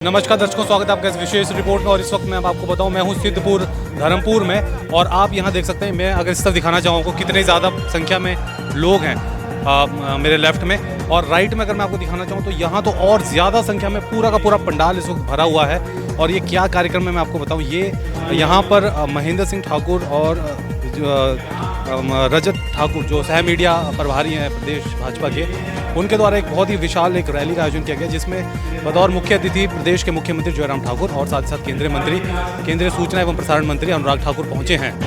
नमस्कार दर्शकों, स्वागत है आपका इस विशेष रिपोर्ट में। और इस वक्त मैं आपको बताऊं, मैं हूं सिद्धपुर धर्मपुर में और आप यहां देख सकते हैं। मैं अगर इस तरफ दिखाना चाहूँ आपको कितने ज़्यादा संख्या में लोग हैं मेरे लेफ्ट में, और राइट में अगर मैं आपको दिखाना चाहूँ तो यहाँ तो और ज़्यादा संख्या में पूरा का पूरा पंडाल इस वक्त भरा हुआ है। और ये क्या कार्यक्रम है मैं आपको बताऊँ। ये यहाँ पर महेंद्र सिंह ठाकुर और रजत ठाकुर जो सह मीडिया प्रभारी हैं प्रदेश भाजपा के, उनके द्वारा एक बहुत ही विशाल एक रैली का आयोजन किया गया, जिसमें बतौर मुख्य अतिथि प्रदेश के मुख्यमंत्री जयराम ठाकुर और साथ ही साथ केंद्रीय मंत्री, केंद्रीय सूचना एवं प्रसारण मंत्री अनुराग ठाकुर पहुंचे हैं।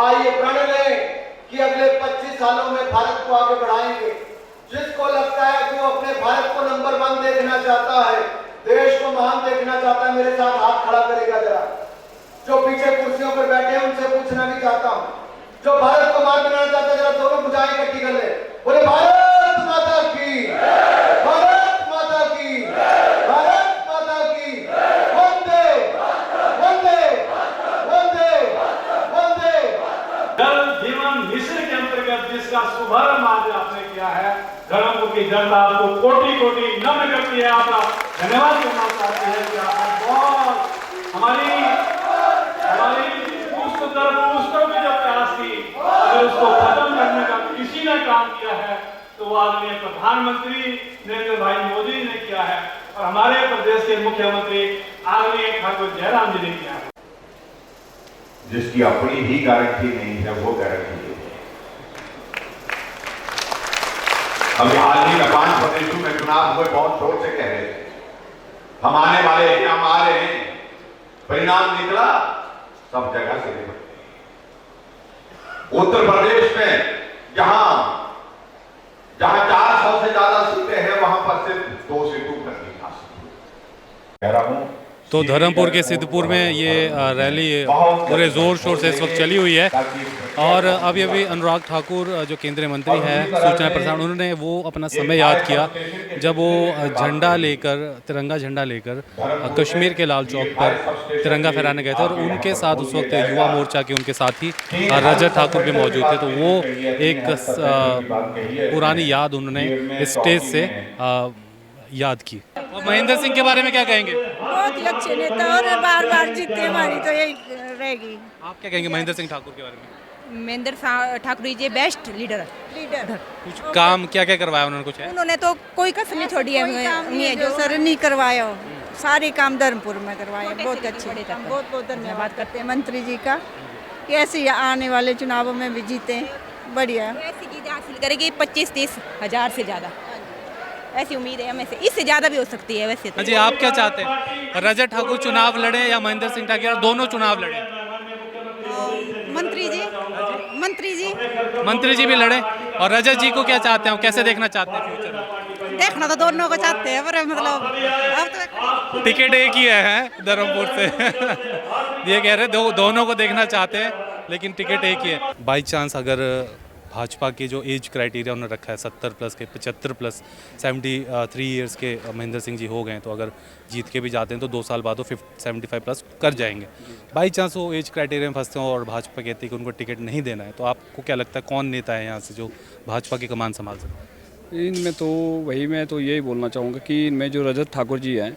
आइए प्रण लें कि अगले 25 सालों में भारत को आगे बढ़ाएंगे। जिसको लगता है कि वो अपने भारत को नंबर 1 देखना चाहता है, देश को महान देखना चाहता है, मेरे साथ हाथ खड़ा करेगा जरा। जो पीछे कुर्सियों पर बैठे हैं उनसे पूछना भी चाहता हूं, जो भारत को महान बनाना चाहता है, जरा दोनों भुजाएं इकट्ठी कर ले, बोले भारत माता की, भारत माता की, भारत माता की, वंदे वंदे वंदे वंदे। जल जीवन मिशन के अंतर्गत जिसका शुभारंभ आज आपने किया है, धर्मपुर की जनता आपको कोटि कोटि नमन करती है, आपका धन्यवाद करना चाहती है कि आपने बहुत हमारी पुस्तकों की जो प्यास थी, अगर उसको खत्म करने का किसी ने काम किया है तो वो आदरणीय प्रधानमंत्री नरेंद्र भाई मोदी ने किया है और हमारे प्रदेश के मुख्यमंत्री आदरणीय ठाकुर जयराम जी ने किया है। जिसकी अपनी ही गारंटी नहीं है वो गारंटी है। अभी हाल ही में 5 प्रदेशों में चुनाव हुए, बहुत शोर से कह रहे थे हम आने वाले हैं, हम आ रहे हैं। परिणाम निकला, सब जगह से निकले। उत्तर प्रदेश में जहां 400 से ज्यादा सीटें हैं, वहां पर सिर्फ 2 सीटों पर जीत हासिल हुई। कह रहा हूं तो धर्मपुर के सिद्धपुर में ये रैली पूरे ज़ोर शोर से इस वक्त चली हुई है। और अभी अनुराग ठाकुर जो केंद्रीय मंत्री हैं सूचना प्रसारण, उन्होंने वो अपना समय याद किया जब वो झंडा लेकर, तिरंगा झंडा लेकर कश्मीर के लाल चौक पर तिरंगा फहराने गए थे। और उनके साथ उस वक्त युवा मोर्चा के उनके साथी रजत ठाकुर भी मौजूद थे। तो वो एक पुरानी याद उन्होंने स्टेज से याद की। और महेंद्र सिंह के बारे में क्या कहेंगे? बहुत ही अच्छे नेता और बार बार जीतते, हमारी तो यही रहेगी। आप क्या कहेंगे महेंद्र सिंह ठाकुर के बारे में? Mahendra Thakur ji best leader. कुछ काम क्या क्या करवाया उन्होंने? कुछ है? उन्होंने तो कोई कसर नहीं छोड़ी है, जो सर नहीं करवाया सारे काम धर्मपुर में करवाए। बहुत अच्छे, हम बहुत बहुत धन्यवाद करते हैं मंत्री जी का कि ऐसे आने वाले चुनावों में भी जीते। बढ़िया ऐसी जीत हासिल करेगी 25-30 हज़ार से ज़्यादा, ऐसी उम्मीद है हमें से। इससे ज़्यादा भी हो सकती है वैसे तो। जी, आप क्या चाहते हैं, रजत ठाकुर चुनाव लड़े या महेंद्र सिंह ठाकुर, दोनों चुनाव लड़े? मंत्री जी भी लड़े। और रजत जी को क्या चाहते हैं, कैसे देखना चाहते हैं फ्यूचर में? देखना तो दोनों को चाहते हैं, पर मतलब अब तो टिकट एक ही है धर्मपुर से ये कह रहे दोनों को देखना चाहते हैं, लेकिन टिकट एक ही है। बाई चांस अगर भाजपा के जो एज क्राइटेरिया उन्होंने रखा है 70 प्लस के, 75 प्लस 73 ईयर्स के महेंद्र सिंह जी हो गए, तो अगर जीत के भी जाते हैं तो 2 साल बाद वो 75 प्लस कर जाएंगे। बाई चांस वो एज क्राइटेरिया में फंसते हो और भाजपा कहती है कि उनको टिकट नहीं देना है, तो आपको क्या लगता है कौन नेता है यहाँ से जो भाजपा की कमान संभाल सकता है? इनमें तो मैं तो यही बोलना चाहूँगा कि इनमें जो रजत ठाकुर जी हैं,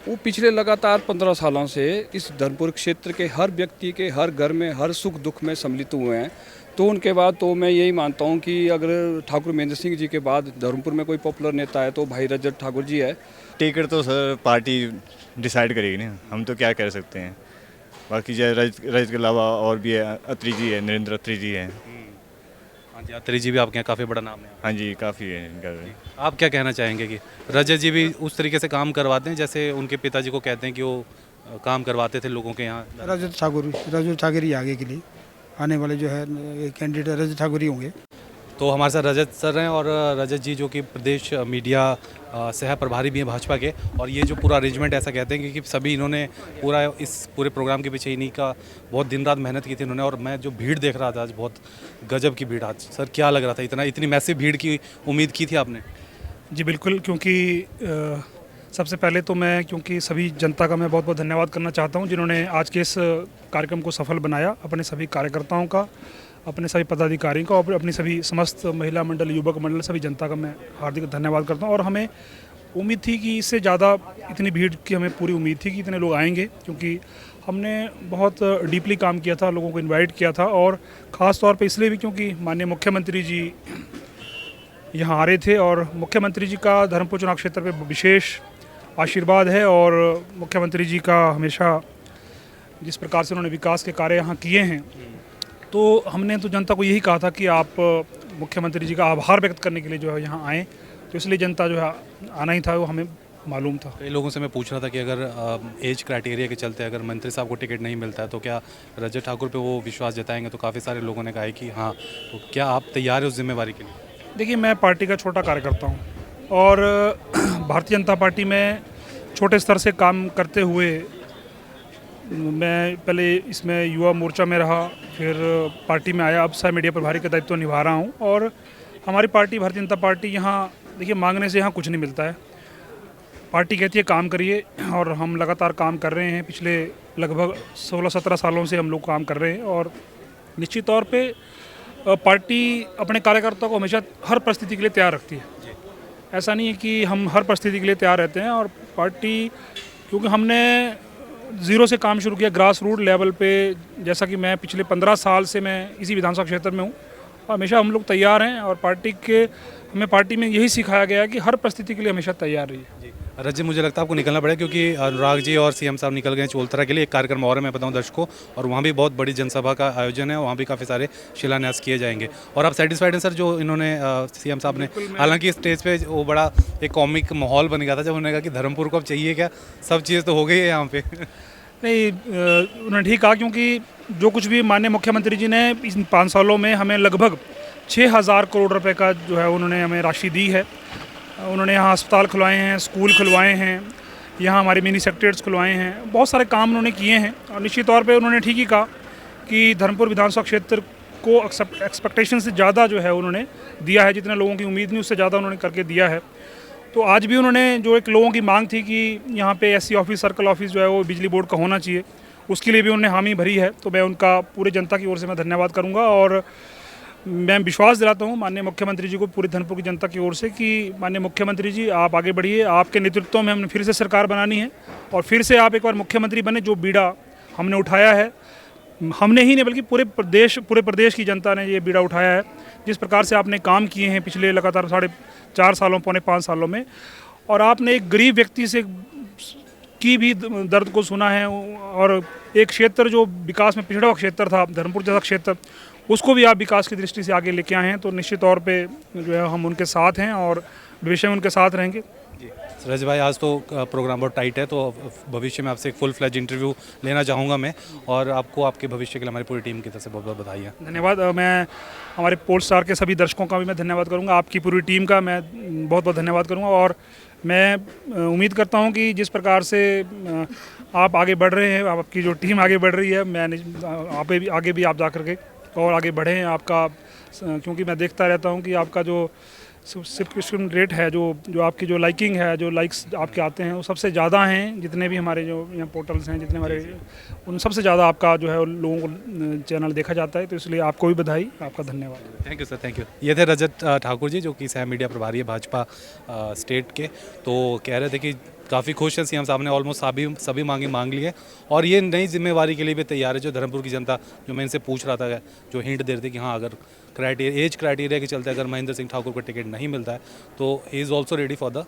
वो पिछले लगातार 15 सालों से इस धर्मपुर क्षेत्र के हर व्यक्ति के हर घर में हर सुख दुख में सम्मिलित हुए हैं। तो उनके बाद तो मैं यही मानता हूँ कि अगर ठाकुर महेंद्र सिंह जी के बाद धर्मपुर में कोई पॉपुलर नेता है तो भाई रजत ठाकुर जी है। टिकट तो सर पार्टी डिसाइड करेगी ना, हम तो क्या कर सकते हैं। बाकी जो रजत के अलावा और भी है, अत्री जी है, नरेंद्र अत्री जी है। हाँ जी, अत्री जी भी आपके यहाँ काफ़ी बड़ा नाम है। हाँ जी, काफ़ी है। आप क्या कहना चाहेंगे कि रजत जी भी उस तरीके से काम करवाते हैं जैसे उनके पिताजी को कहते हैं कि वो काम करवाते थे लोगों के यहाँ? रजत ठाकुर ही आगे के लिए आने वाले जो है कैंडिडेट रजत ठाकुर ही होंगे। तो हमारे साथ रजत सर हैं, और रजत जी जो कि प्रदेश मीडिया सह प्रभारी भी हैं भाजपा के। और ये जो पूरा अरेंजमेंट ऐसा कहते हैं कि सभी इन्होंने इस पूरे प्रोग्राम के पीछे इन्हीं का बहुत दिन रात मेहनत की थी इन्होंने। और मैं जो भीड़ देख रहा था आज, बहुत गजब की भीड़ आज। सर क्या लग रहा था, इतनी मैसिव भीड़ की उम्मीद की थी आपने? जी बिल्कुल, क्योंकि सबसे पहले तो क्योंकि सभी जनता का मैं बहुत बहुत धन्यवाद करना चाहता हूं जिन्होंने आज के इस कार्यक्रम को सफल बनाया। अपने सभी कार्यकर्ताओं का, अपने सभी पदाधिकारियों का और अपनी सभी समस्त महिला मंडल, युवक मंडल, सभी जनता का मैं हार्दिक धन्यवाद करता हूं। और हमें उम्मीद थी कि इससे ज़्यादा इतनी भीड़ की हमें पूरी उम्मीद थी कि इतने लोग आएंगे, क्योंकि हमने बहुत डीपली काम किया था, लोगों को इन्वाइट किया था। और ख़ास तौर पर इसलिए भी क्योंकि माननीय मुख्यमंत्री जी यहाँ आ रहे थे और मुख्यमंत्री जी का धर्मपुर चुनाव क्षेत्र पर विशेष आशीर्वाद है। और मुख्यमंत्री जी का हमेशा जिस प्रकार से उन्होंने विकास के कार्य यहाँ किए हैं, तो हमने तो जनता को यही कहा था कि आप मुख्यमंत्री जी का आभार व्यक्त करने के लिए जो है यहाँ आएँ। तो इसलिए जनता जो है आना ही था, वो हमें मालूम था। कई लोगों से मैं पूछ रहा था कि अगर एज क्राइटेरिया के चलते अगर मंत्री साहब को टिकट नहीं मिलता है तो क्या रजत ठाकुर पे वो विश्वास जताएंगे? तो काफ़ी सारे लोगों ने कहा है कि हाँ। तो क्या आप तैयार है उस जिम्मेवारी के लिए? देखिए, मैं पार्टी का छोटा कार्यकर्ता हूँ और भारतीय जनता पार्टी में छोटे स्तर से काम करते हुए मैं पहले इसमें युवा मोर्चा में रहा, फिर पार्टी में आया, अब सह मीडिया प्रभारी का दायित्व निभा रहा हूँ। और हमारी पार्टी भारतीय जनता पार्टी यहाँ देखिए, मांगने से यहाँ कुछ नहीं मिलता है। पार्टी कहती है काम करिए, और हम लगातार काम कर रहे हैं। पिछले लगभग 16-17 सालों से हम लोग काम कर रहे हैं। और निश्चित तौर पे पार्टी अपने कार्यकर्ताओं को हमेशा हर परिस्थिति के लिए तैयार रखती है। ऐसा नहीं है कि हम हर परिस्थिति के लिए तैयार रहते हैं। और पार्टी, क्योंकि हमने ज़ीरो से काम शुरू किया, ग्रास रूट लेवल पे, जैसा कि मैं पिछले 15 साल से मैं इसी विधानसभा क्षेत्र में हूँ, हमेशा हम लोग तैयार हैं। और पार्टी में यही सिखाया गया है कि हर परिस्थिति के लिए हमेशा तैयार रहिए। रजत, मुझे लगता है आपको निकलना पड़ेगा क्योंकि अनुराग जी और सीएम साहब निकल गए चोलथरा के लिए। एक कार्यक्रम और है, मैं बताऊं दर्शकों, और वहाँ भी बहुत बड़ी जनसभा का आयोजन है, वहाँ भी काफ़ी सारे शिलान्यास किए जाएंगे। और आप सेटिस्फाइड हैं सर जो इन्होंने सीएम साहब ने, हालांकि स्टेज पे वो बड़ा एक कॉमिक माहौल बन गया था जब उन्होंने कहा कि धर्मपुर को अब चाहिए क्या, सब चीज़ तो हो गई है यहाँ पे। नहीं, उन्होंने ठीक कहा, क्योंकि जो कुछ भी माननीय मुख्यमंत्री जी ने इन 5 सालों में हमें लगभग 6,000 करोड़ रुपए का जो है उन्होंने हमें राशि दी है। उन्होंने यहाँ अस्पताल खुलवाए हैं, स्कूल खुलवाए हैं, यहाँ हमारे मिनी सेक्रेटरीट्स खुलवाए हैं, बहुत सारे काम उन्होंने किए हैं। और निश्चित तौर पे उन्होंने ठीक ही कहा कि धर्मपुर विधानसभा क्षेत्र को एक्सपेक्टेशन से ज़्यादा जो है उन्होंने दिया है, जितने लोगों की उम्मीद नहीं उससे ज़्यादा उन्होंने करके दिया है। तो आज भी उन्होंने जो एक लोगों की मांग थी कि यहाँ पे एससी ऑफिस, सर्कल ऑफिस जो है वो बिजली बोर्ड का होना चाहिए, उसके लिए भी उन्होंने हामी भरी है। तो मैं उनका पूरी जनता की ओर से मैं धन्यवाद करूँगा और मैं विश्वास दिलाता हूँ माननीय मुख्यमंत्री जी को, पूरी धर्मपुर की जनता की ओर से, कि माननीय मुख्यमंत्री जी आप आगे बढ़िए, आपके नेतृत्व में हमने फिर से सरकार बनानी है और फिर से आप एक बार मुख्यमंत्री बने। जो बीड़ा हमने उठाया है, हमने ही नहीं बल्कि पूरे प्रदेश की जनता ने ये बीड़ा उठाया है। जिस प्रकार से आपने काम किए हैं पिछले लगातार 4.5 सालों, पौने 5 सालों में, और आपने एक गरीब व्यक्ति से की भी दर्द को सुना है, और एक क्षेत्र जो विकास में पिछड़ा हुआ क्षेत्र था, धर्मपुर जैसा क्षेत्र, उसको भी आप विकास की दृष्टि से आगे लेके आए हैं। तो निश्चित तौर पे जो है हम उनके साथ हैं और भविष्य में उनके साथ रहेंगे। जी रजत भाई, आज तो प्रोग्राम बहुत टाइट है, तो भविष्य में आपसे एक फुल फ्लैज इंटरव्यू लेना चाहूँगा मैं, और आपको आपके भविष्य के लिए हमारी पूरी टीम की तरफ से बहुत बहुत बधाई है। धन्यवाद। मैं हमारे पोस्ट स्टार के सभी दर्शकों का भी मैं धन्यवाद करूँगा, आपकी पूरी टीम का मैं बहुत बहुत धन्यवाद करूँगा। और मैं उम्मीद करता हूँ कि जिस प्रकार से आप आगे बढ़ रहे हैं, आपकी जो टीम आगे बढ़ रही है, मैं आगे भी आप जा कर के और आगे बढ़ें आपका, क्योंकि मैं देखता रहता हूँ कि आपका जो सब्सक्रिप्शन रेट है, जो आपकी जो लाइकिंग है, जो लाइक्स आपके आते हैं, वो सबसे ज़्यादा हैं। जितने भी हमारे जो यहाँ पोर्टल्स हैं, जितने हमारे, उन सबसे ज़्यादा आपका जो है लोगों को चैनल देखा जाता है। तो इसलिए आपको भी बधाई, आपका धन्यवाद। Thank you sir, thank you. ये थे रजत ठाकुर जी, जो कि सह मीडिया प्रभारी है भाजपा स्टेट के। तो कह रहे थे कि काफ़ी खुश हैं, सीएम साहब ने ऑलमोस्ट सभी मांगी मांग ली है, और ये नई जिम्मेवारी के लिए भी तैयार है। जो धर्मपुर की जनता, जो मैं इनसे पूछ रहा था, जो हिंट दे रहे थे कि हाँ, अगर एज क्राइटेरिया के चलते अगर महेंद्र सिंह ठाकुर को टिकट नहीं मिलता है तो he is also ready for the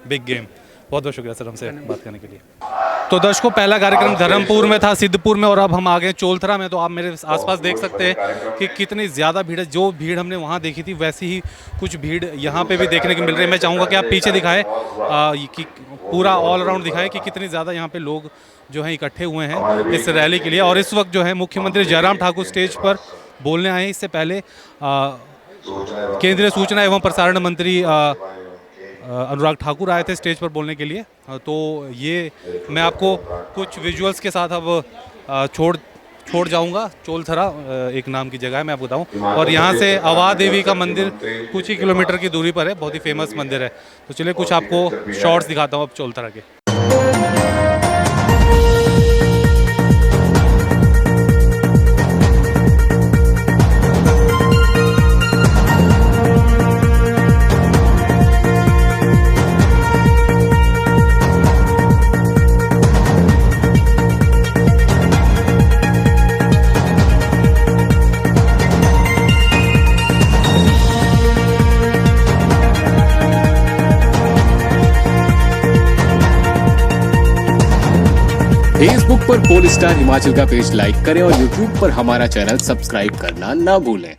big game. बहुत बहुत शुक्रिया सर हमसे बात करने के लिए। तो दर्शकों, पहला कार्यक्रम धर्मपुर में था, सिद्धपुर में, और अब हम आ गए चोलथरा में। तो आप मेरे आसपास देख सकते हैं कि कितनी ज़्यादा भीड़ है। जो भीड़ हमने वहाँ देखी थी वैसी ही कुछ भीड़ यहाँ पे भी देखने को मिल रही है। मैं चाहूँगा कि आप पीछे दिखाएं, कि पूरा ऑल अराउंड दिखाएं कि कितनी ज़्यादा यहाँ पे लोग जो हैं इकट्ठे हुए हैं इस रैली के लिए। और इस वक्त जो है मुख्यमंत्री जयराम ठाकुर स्टेज पर बोलने आए हैं। इससे पहले केंद्रीय सूचना एवं प्रसारण मंत्री अनुराग ठाकुर आए थे स्टेज पर बोलने के लिए। तो ये मैं आपको कुछ विजुअल्स के साथ अब छोड़ जाऊंगा। चोलथरा एक नाम की जगह है, मैं आपको बताऊं, और यहाँ से अवा देवी का मंदिर कुछ ही किलोमीटर की दूरी पर है, बहुत ही फेमस मंदिर है। तो चलिए कुछ आपको शॉट्स दिखाता हूँ अब चोलथरा के। फेसबुक पर पोल स्टार हिमाचल का पेज लाइक करें और यूट्यूब पर हमारा चैनल सब्सक्राइब करना ना भूलें।